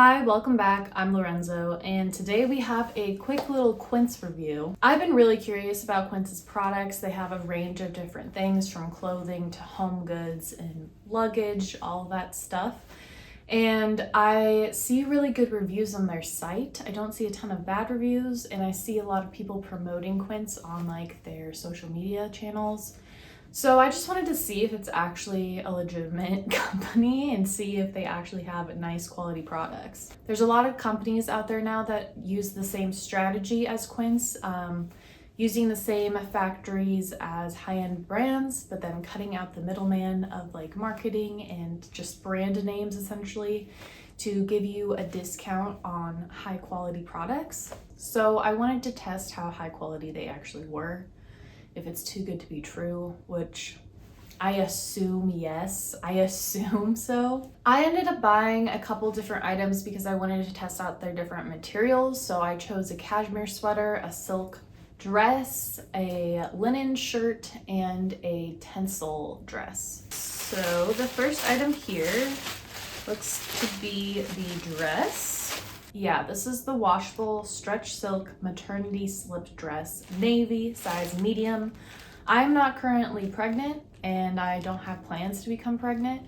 Hi, welcome back. I'm Lorenzo, and today we have a quick little Quince review. I've been really curious about Quince's products. They have a range of different things from clothing to home goods and luggage, all of that stuff. And I see really good reviews on their site. I don't see a ton of bad reviews, and I see a lot of people promoting Quince on like their social media channels. So I just wanted to see if it's actually a legitimate company and see if they actually have nice quality products. There's a lot of companies out there now that use the same strategy as Quince, using the same factories as high-end brands, but then cutting out the middleman of like marketing and just brand names essentially to give you a discount on high quality products. So I wanted to test how high quality they actually were. If it's too good to be true, which I assume yes, I assume so. I ended up buying a couple different items because I wanted to test out their different materials. So I chose a cashmere sweater, a silk dress, a linen shirt, and a Tencel dress. So the first item here looks to be the dress. Yeah, this is the washable stretch silk maternity slip dress, navy, size medium. I'm not currently pregnant and I don't have plans to become pregnant,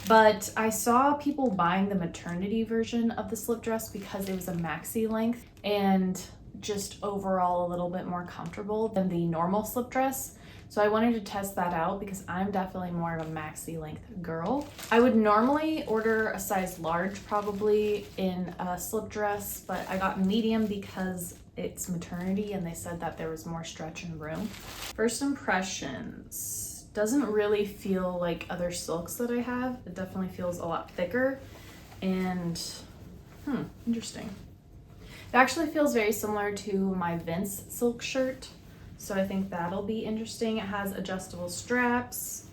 but I saw people buying the maternity version of the slip dress because it was a maxi length and just overall a little bit more comfortable than the normal slip dress. So I wanted to test that out because I'm definitely more of a maxi length girl. I would normally order a size large probably in a slip dress, but I got medium because it's maternity and they said that there was more stretch and room. First impressions, doesn't really feel like other silks that I have. It definitely feels a lot thicker and interesting. It actually feels very similar to my Vince silk shirt. So I think that'll be interesting. It has adjustable straps.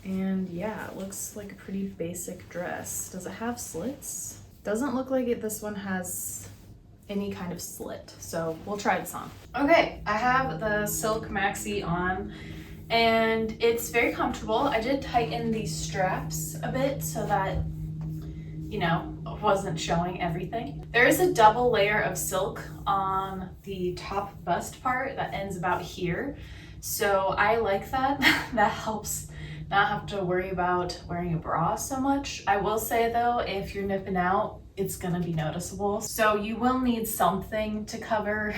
And yeah, it looks like a pretty basic dress. Does it have slits? Doesn't look like it. This one has any kind of slit. So we'll try this on. Okay, I have the silk maxi on and it's very comfortable. I did tighten these straps a bit so that, you know, wasn't showing everything. There is a double layer of silk on the top bust part that ends about here. So I like that. That helps not have to worry about wearing a bra so much. I will say though, if you're nipping out, it's gonna be noticeable. So you will need something to cover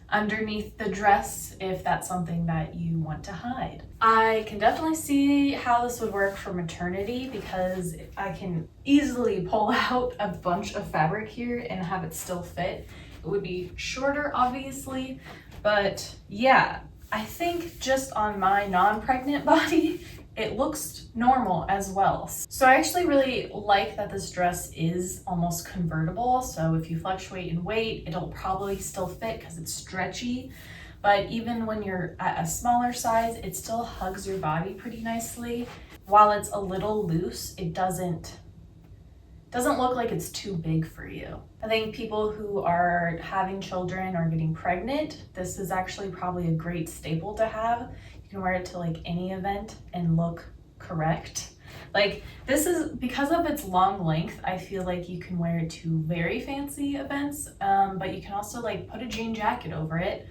underneath the dress if that's something that you want to hide. I can definitely see how this would work for maternity because I can easily pull out a bunch of fabric here and have it still fit. It would be shorter obviously, but yeah, I think just on my non-pregnant body, it looks normal as well. So I actually really like that this dress is almost convertible. So if you fluctuate in weight, it'll probably still fit because it's stretchy. But even when you're at a smaller size, it still hugs your body pretty nicely. While it's a little loose, it doesn't look like it's too big for you. I think people who are having children or getting pregnant, this is actually probably a great staple to have. You can wear it to like any event and look correct. Like this is, because of its long length, I feel like you can wear it to very fancy events, but you can also like put a jean jacket over it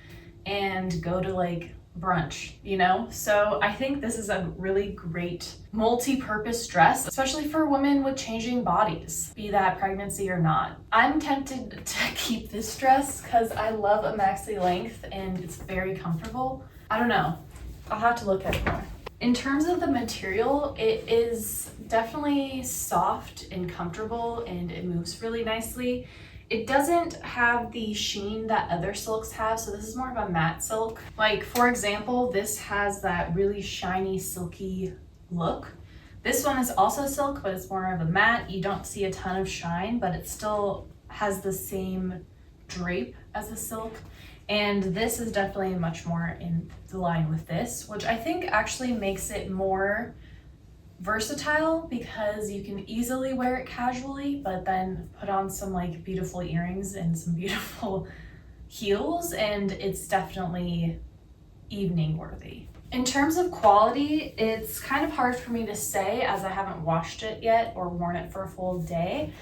and go to like brunch, you know? So I think this is a really great multi-purpose dress, especially for women with changing bodies, be that pregnancy or not. I'm tempted to keep this dress because I love a maxi length and it's very comfortable. I don't know. I'll have to look at it more. In terms of the material, it is definitely soft and comfortable and it moves really nicely. It doesn't have the sheen that other silks have, so this is more of a matte silk. Like for example, this has that really shiny silky look. This one is also silk, but it's more of a matte. You don't see a ton of shine, but it still has the same drape as the silk. And this is definitely much more in the line with this, which I think actually makes it more versatile because you can easily wear it casually, but then put on some like beautiful earrings and some beautiful heels, and it's definitely evening worthy. In terms of quality, it's kind of hard for me to say as I haven't washed it yet or worn it for a full day,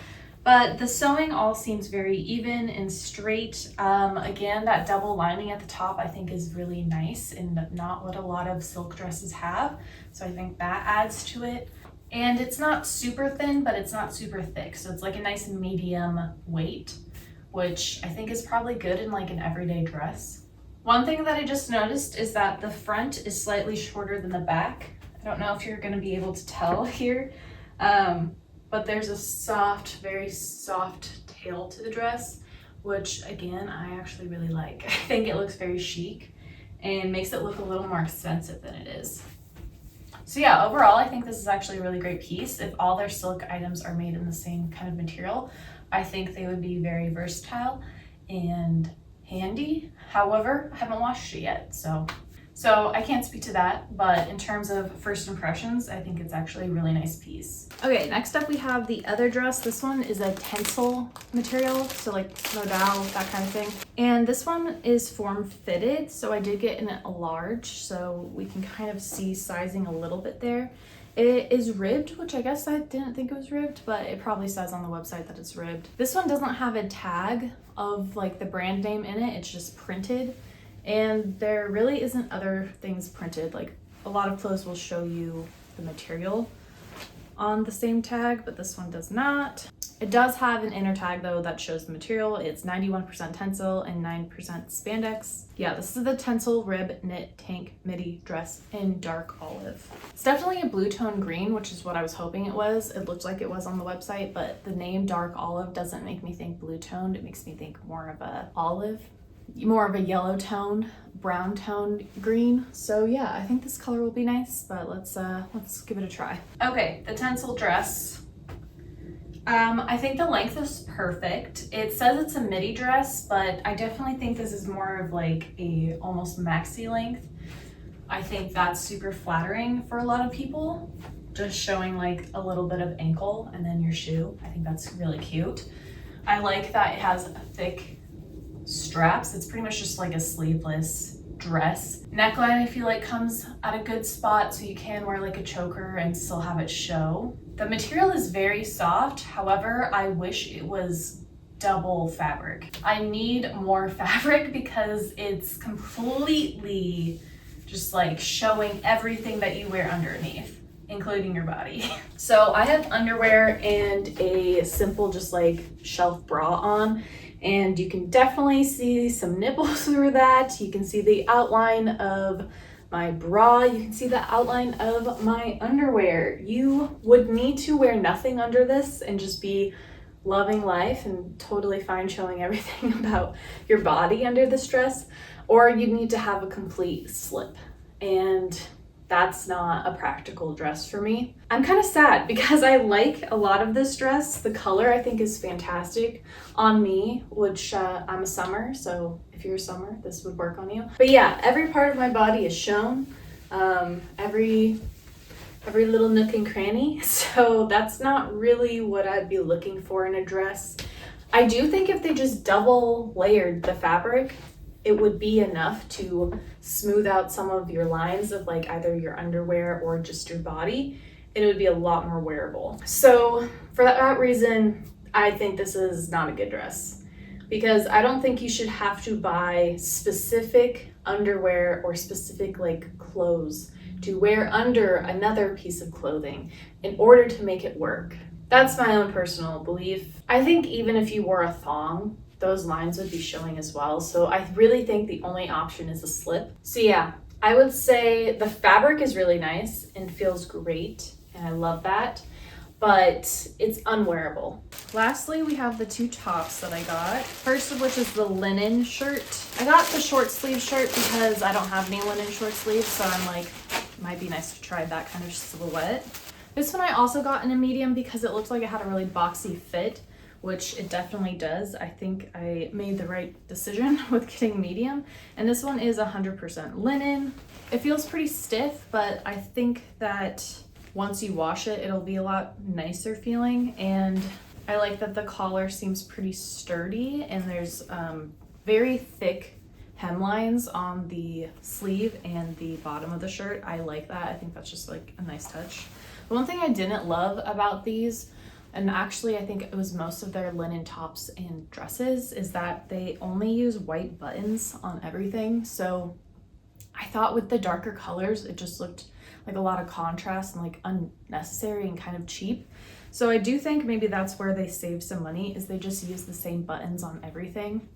But the sewing all seems very even and straight. Again, that double lining at the top I think is really nice and not what a lot of silk dresses have. So I think that adds to it. And it's not super thin, but it's not super thick. So it's like a nice medium weight, which I think is probably good in like an everyday dress. One thing that I just noticed is that the front is slightly shorter than the back. I don't know if you're gonna be able to tell here, but there's a soft, very soft tail to the dress, which again, I actually really like. I think it looks very chic and makes it look a little more expensive than it is. So yeah, overall, I think this is actually a really great piece. If all their silk items are made in the same kind of material, I think they would be very versatile and handy. However, I haven't washed it yet, so I can't speak to that, but in terms of first impressions, I think it's actually a really nice piece. Okay, next up we have the other dress. This one is a Tencel material, so like modal, that kind of thing. And this one is form fitted, so I did get in a large, so we can kind of see sizing a little bit there. It is ribbed, which I guess I didn't think it was ribbed, but it probably says on the website that it's ribbed. This one doesn't have a tag of like the brand name in it, it's just printed. And there really isn't other things printed. Like a lot of clothes will show you the material on the same tag, but this one does not. It does have an inner tag though that shows the material. It's 91% Tencel and 9% spandex. Yeah, this is the Tencel rib knit tank midi dress in dark olive. It's definitely a blue tone green, which is what I was hoping it was. It looked like it was on the website, but the name dark olive doesn't make me think blue toned. It makes me think more of a olive, more of a yellow tone, brown toned green. So yeah, I think this color will be nice, but let's give it a try. Okay, the Tencel dress. I think the length is perfect. It says it's a midi dress, but I definitely think this is more of like a almost maxi length. I think that's super flattering for a lot of people, just showing like a little bit of ankle and then your shoe. I think that's really cute. I like that it has thick straps. It's pretty much just like a sleeveless dress. Neckline I feel like comes at a good spot, so you can wear like a choker and still have it show. The material is very soft, however, I wish it was double fabric. I need more fabric because it's completely just like showing everything that you wear underneath, including your body. So I have underwear and a simple just like shelf bra on, and you can definitely see some nipples through that. You can see the outline of my bra. You can see the outline of my underwear. You would need to wear nothing under this and just be loving life and totally fine showing everything about your body under this dress, or you need to have a complete slip, and that's not a practical dress for me. I'm kind of sad because I like a lot of this dress. The color I think is fantastic on me, which I'm a summer, so if you're a summer, this would work on you. But yeah, every part of my body is shown, every little nook and cranny. So that's not really what I'd be looking for in a dress. I do think if they just double layered the fabric, it would be enough to smooth out some of your lines of like either your underwear or just your body, and it would be a lot more wearable. So for that reason, I think this is not a good dress, because I don't think you should have to buy specific underwear or specific like clothes to wear under another piece of clothing in order to make it work. That's my own personal belief. I think even if you wore a thong, those lines would be showing as well. So I really think the only option is a slip. So yeah, I would say the fabric is really nice and feels great, and I love that, but it's unwearable. Lastly, we have the two tops that I got. First of which is the linen shirt. I got the short sleeve shirt because I don't have any linen short sleeves, so I'm like, it might be nice to try that kind of silhouette. This one I also got in a medium because it looked like it had a really boxy fit, which it definitely does. I think I made the right decision with getting medium. And this one is 100% linen. It feels pretty stiff, but I think that once you wash it, it'll be a lot nicer feeling. And I like that the collar seems pretty sturdy, and there's very thick hemlines on the sleeve and the bottom of the shirt. I like that. I think that's just like a nice touch. The one thing I didn't love about these and actually I think it was most of their linen tops and dresses, is that they only use white buttons on everything. So I thought with the darker colors, it just looked like a lot of contrast and like unnecessary and kind of cheap. So I do think maybe that's where they save some money, is they just use the same buttons on everything.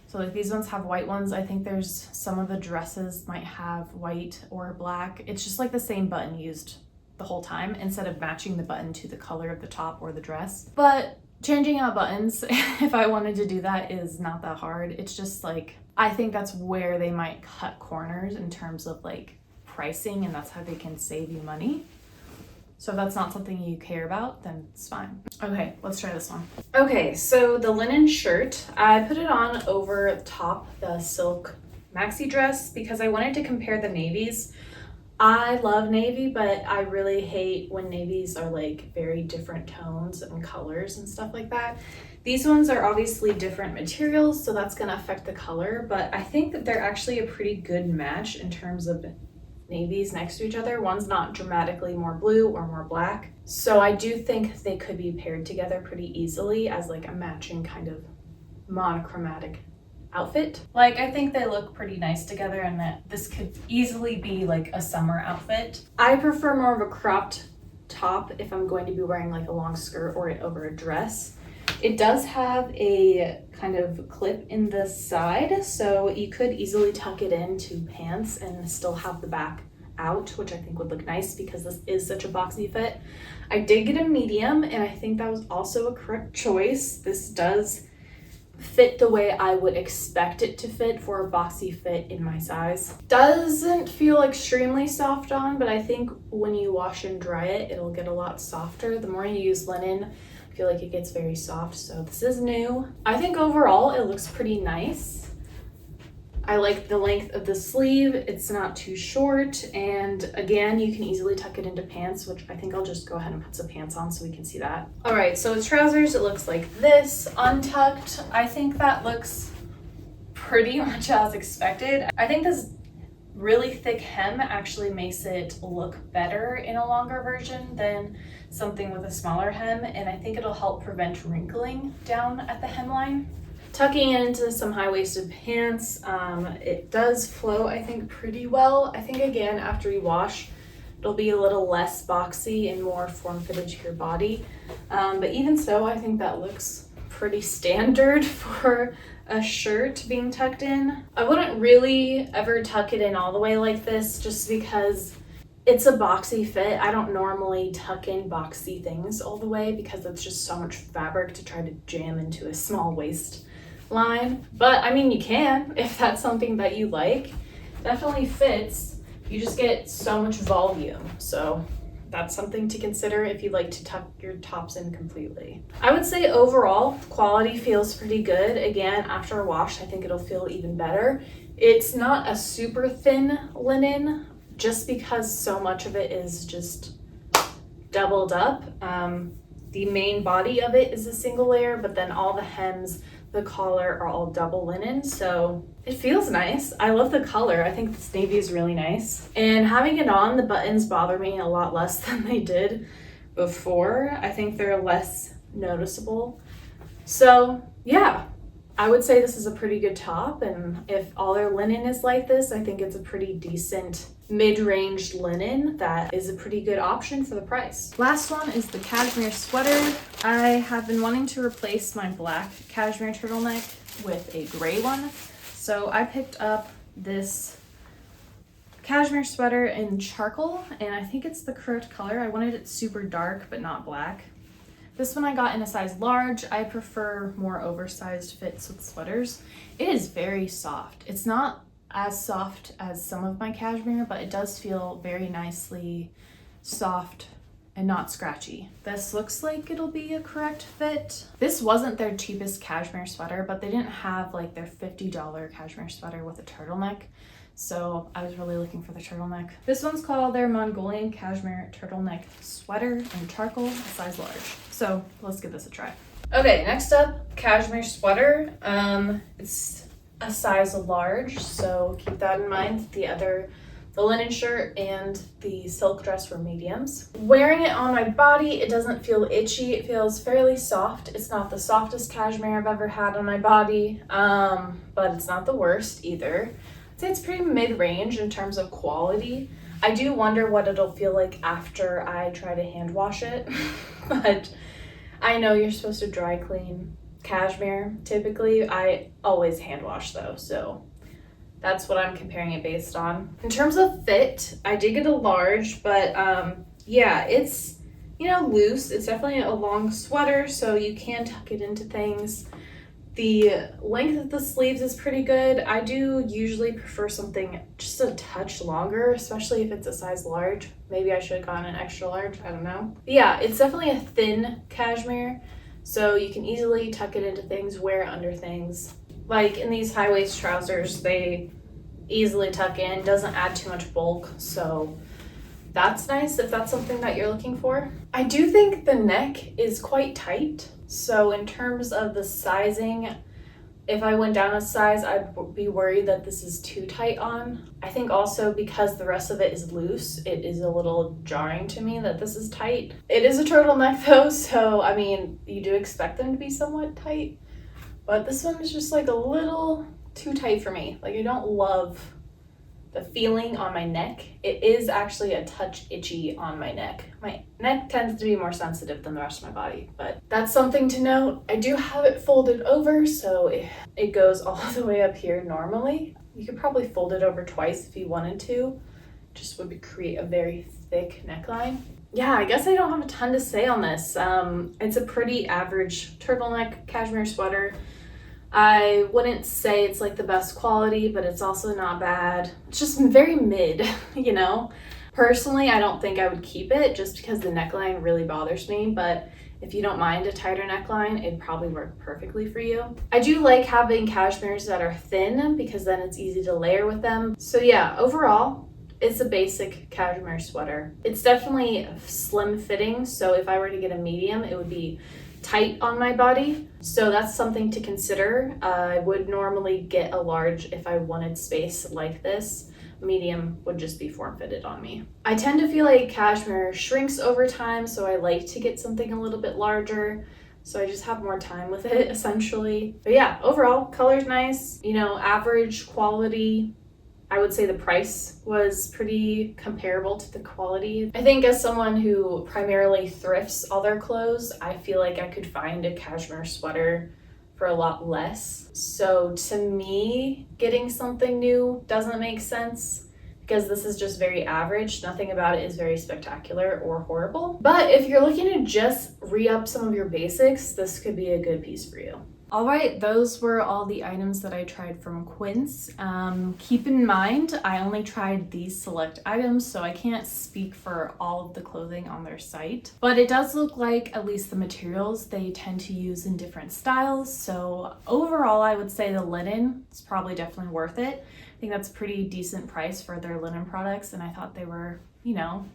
So like these ones have white ones. I think there's some of the dresses might have white or black. It's just like the same button used the whole time instead of matching the button to the color of the top or the dress. But changing out buttons, if I wanted to do that, is not that hard. It's just like, I think that's where they might cut corners in terms of like pricing, and that's how they can save you money. So if that's not something you care about, then it's fine. Okay, let's try this one. Okay, so the linen shirt, I put it on over top the silk maxi dress because I wanted to compare the navies. I love navy, but I really hate when navies are like very different tones and colors and stuff like that. These ones are obviously different materials, so that's gonna affect the color, but I think that they're actually a pretty good match in terms of navies next to each other. One's not dramatically more blue or more black. So I do think they could be paired together pretty easily as like a matching kind of monochromatic outfit. Like I think they look pretty nice together, and that this could easily be like a summer outfit. I prefer more of a cropped top if I'm going to be wearing like a long skirt or it over a dress. It does have a kind of clip in the side, so you could easily tuck it into pants and still have the back out, which I think would look nice because this is such a boxy fit. I did get a medium, and I think that was also a correct choice. This does fit the way I would expect it to fit for a boxy fit in my size. Doesn't feel extremely soft on, but I think when you wash and dry it, it'll get a lot softer. The more you use linen, I feel like it gets very soft, so this is new. I think overall it looks pretty nice. I like the length of the sleeve. It's not too short, and again, you can easily tuck it into pants, which I think I'll just go ahead and put some pants on so we can see that. All right, so with trousers, it looks like this, untucked. I think that looks pretty much as expected. I think this really thick hem actually makes it look better in a longer version than something with a smaller hem, and I think it'll help prevent wrinkling down at the hemline. Tucking it into some high-waisted pants, it does flow, I think, pretty well. I think, again, after you wash, it'll be a little less boxy and more form-fitted to your body. But even so, I think that looks pretty standard for a shirt being tucked in. I wouldn't really ever tuck it in all the way like this just because it's a boxy fit. I don't normally tuck in boxy things all the way because it's just so much fabric to try to jam into a small waist line. But I mean, you can if that's something that you like. Definitely fits. You just get so much volume. So that's something to consider if you like to tuck your tops in completely. I would say overall, quality feels pretty good. Again, after a wash, I think it'll feel even better. It's not a super thin linen just because so much of it is just doubled up. The main body of it is a single layer, but then all the hems, the collar are all double linen, so it feels nice. I love the color. I think this navy is really nice. And having it on, the buttons bother me a lot less than they did before. I think they're less noticeable. So yeah, I would say this is a pretty good top, and if all their linen is like this, I think it's a pretty decent mid-range linen that is a pretty good option for the price. Last one is the cashmere sweater. I have been wanting to replace my black cashmere turtleneck with a gray one, so I picked up this cashmere sweater in charcoal, and I think it's the correct color. I wanted it super dark but not black. This one I got in a size large. I prefer more oversized fits with sweaters. It is very soft. It's not as soft as some of my cashmere, but it does feel very nicely soft and not scratchy. This looks like it'll be a correct fit. This wasn't their cheapest cashmere sweater, but they didn't have like their $50 cashmere sweater with a turtleneck. So I was really looking for the turtleneck. This one's called their Mongolian cashmere turtleneck sweater in charcoal, a size large. So let's give this a try. Okay, next up, cashmere sweater. It's a size large, so keep that in mind. The other The linen shirt and the silk dress were mediums. Wearing it on my body, it doesn't feel itchy. It feels fairly soft. It's not the softest cashmere I've ever had on my body, but it's not the worst either. I'd say it's pretty mid-range in terms of quality. I do wonder what it'll feel like after I try to hand wash it, but I know you're supposed to dry clean cashmere typically. I always hand wash though, so that's what I'm comparing it based on. In terms of fit, I did get a large, but yeah, it's, loose. It's definitely a long sweater, so you can tuck it into things. The length of the sleeves is pretty good. I do usually prefer something just a touch longer, especially if it's a size large. Maybe I should have gotten an extra large, I don't know. But yeah, it's definitely a thin cashmere, so you can easily tuck it into things, wear it under things. Like in these high waist trousers, they easily tuck in, doesn't add too much bulk, so that's nice if that's something that you're looking for. I do think the neck is quite tight. So in terms of the sizing, if I went down a size, I'd be worried that this is too tight on. I think also because the rest of it is loose, it is a little jarring to me that this is tight. It is a turtleneck though, so I mean, you do expect them to be somewhat tight, but this one is just like a little too tight for me. Like I don't love the feeling on my neck. It is actually a touch itchy on my neck. My neck tends to be more sensitive than the rest of my body, but that's something to note. I do have it folded over, so it goes all the way up here normally. You could probably fold it over twice if you wanted to. Just would create a very thick neckline. Yeah, I guess I don't have a ton to say on this. It's a pretty average turtleneck cashmere sweater. I wouldn't say it's like the best quality, but it's also not bad. It's just very mid, Personally, I don't think I would keep it just because the neckline really bothers me, but if you don't mind a tighter neckline, it'd probably work perfectly for you. I do like having cashmeres that are thin because then it's easy to layer with them. So yeah, overall, it's a basic cashmere sweater. It's definitely slim fitting, so if I were to get a medium, it would be tight on my body, so that's something to consider. I would normally get a large if I wanted space like this. Medium would just be form-fitted on me. I tend to feel like cashmere shrinks over time, so I like to get something a little bit larger, so I just have more time with it essentially. But yeah, overall, color's nice, average quality. I would say the price was pretty comparable to the quality. I think as someone who primarily thrifts all their clothes, I feel like I could find a cashmere sweater for a lot less. So to me, getting something new doesn't make sense because this is just very average. Nothing about it is very spectacular or horrible. But if you're looking to just re-up some of your basics, this could be a good piece for you. All right, those were all the items that I tried from Quince. Keep in mind, I only tried these select items, so I can't speak for all of the clothing on their site. But it does look like at least the materials they tend to use in different styles. So overall, I would say the linen is probably definitely worth it. I think that's a pretty decent price for their linen products, and I thought they were,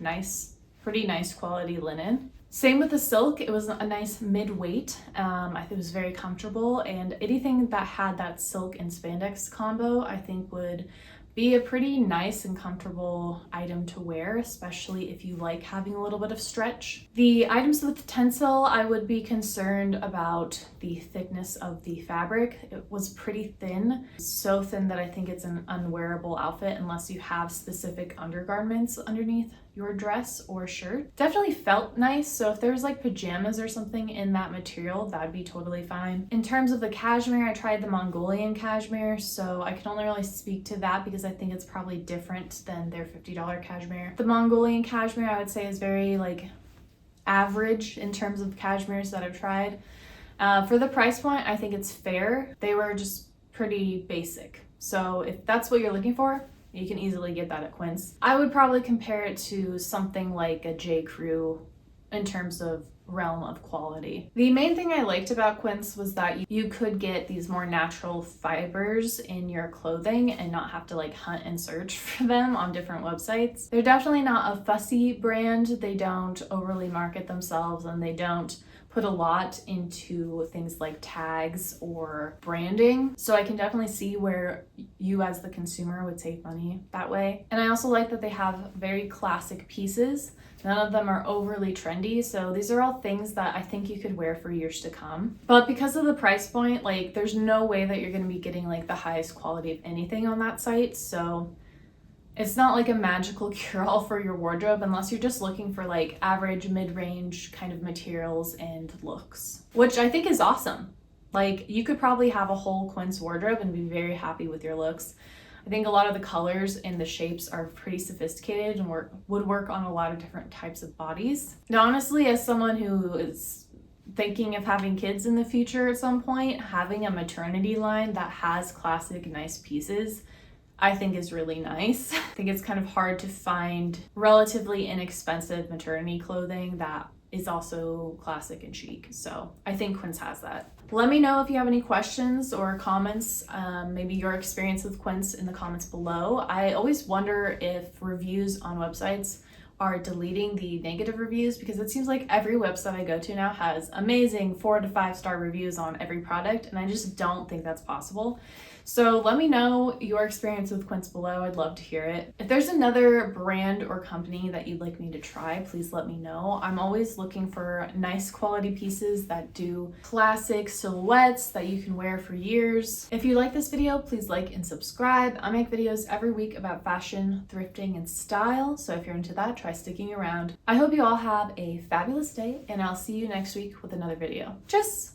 nice, pretty nice quality linen. Same with the silk, it was a nice mid-weight. I think it was very comfortable, and anything that had that silk and spandex combo I think would be a pretty nice and comfortable item to wear, especially if you like having a little bit of stretch. The items with Tencel, I would be concerned about the thickness of the fabric. It was pretty thin, so thin that I think it's an unwearable outfit unless you have specific undergarments underneath your dress or shirt. Definitely felt nice, so if there's like pajamas or something in that material, that'd be totally fine. In terms of the cashmere, I tried the Mongolian cashmere, so I can only really speak to that because I think it's probably different than their $50 cashmere. The Mongolian cashmere I would say is very average in terms of cashmeres that I've tried. For the price point, I think it's fair. They were just pretty basic. So if that's what you're looking for, you can easily get that at Quince. I would probably compare it to something like a J. Crew in terms of realm of quality. The main thing I liked about Quince was that you could get these more natural fibers in your clothing and not have to hunt and search for them on different websites. They're definitely not a fussy brand. They don't overly market themselves and they don't put a lot into things like tags or branding. So I can definitely see where you as the consumer would save money that way. And I also like that they have very classic pieces. None of them are overly trendy, so these are all things that I think you could wear for years to come. But because of the price point, like there's no way that you're gonna be getting like the highest quality of anything on that site, so it's not like a magical cure-all for your wardrobe unless you're just looking for like average, mid-range kind of materials and looks, which I think is awesome. Like you could probably have a whole Quince wardrobe and be very happy with your looks. I think a lot of the colors and the shapes are pretty sophisticated and would work on a lot of different types of bodies. Now, honestly, as someone who is thinking of having kids in the future at some point, having a maternity line that has classic, nice pieces, I think is really nice. I think it's kind of hard to find relatively inexpensive maternity clothing that is also classic and chic. So I think Quince has that. Let me know if you have any questions or comments, maybe your experience with Quince in the comments below. I always wonder if reviews on websites are deleting the negative reviews, because it seems like every website I go to now has amazing 4 to 5 star reviews on every product, and I just don't think that's possible. So let me know your experience with Quince below. I'd love to hear it. If there's another brand or company that you'd like me to try, please let me know. I'm always looking for nice quality pieces that do classic silhouettes that you can wear for years. If you like this video, please like and subscribe. I make videos every week about fashion, thrifting, and style. So if you're into that, try sticking around. I hope you all have a fabulous day, and I'll see you next week with another video. Tschüss!